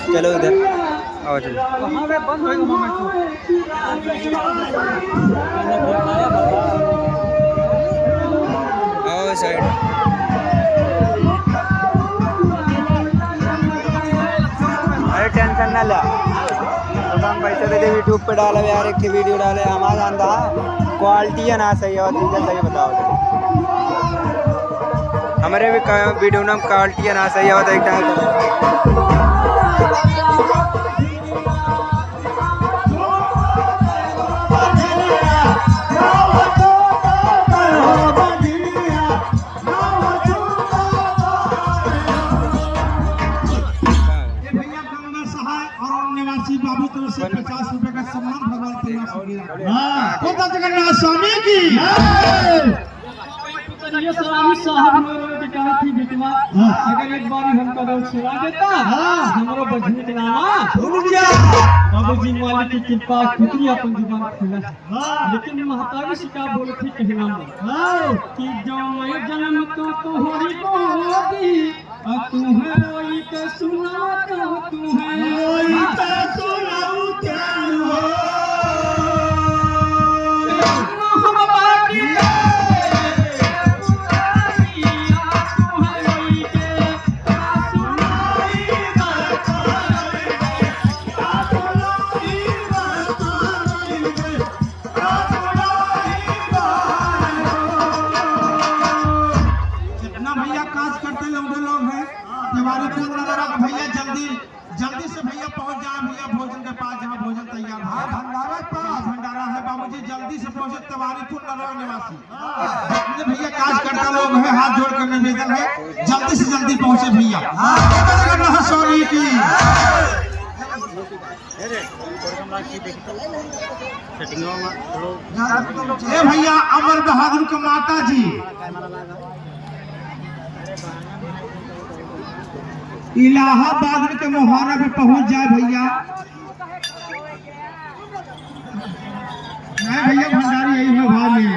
चलो इधर आओ चलो बंद आओ साइड अरे टेंशन ना ला तो हम पैसे दे दे यूट्यूब पे डाले यार एक वीडियो डाले हमारा अंदा क्वालिटी है ना सही और चीज़ें सही बताओ हमारे भी वीडियो ना क्वालिटी है ना सही और एक टाइम से 50 रुपए का सम्मान भगवान जगन्नाथ स्वामी की अगर एक बार हमको सेवा देता हमारो बजनी के नामा बाबूजी मालिक की कृपा कितनी अपन जुबान खुला लेकिन महतारी सिका बोले थी कहना कि जो मैं जन्म तो होरी को होगी तू है रोई के सुना तो तू है रोई के सुनाऊ क्या हो हम बाकी भैया जल्दी से भैया पहुंच जाए भैया भोजन के पास जहाँ भोजन तैयार है भंडारा है बाबूजी जल्दी से पहुंचे तवारीपुर नरवा निवासी भैया काज करता लोग है हाथ जोड़ कर निवेदन है जल्दी से जल्दी पहुंचे भैया सॉरी की भैया अमर बहादुर का माता जी इलाहाबाद के मोहारा पे पहुंच जाए भैया भैया भंडारी यही है भाव में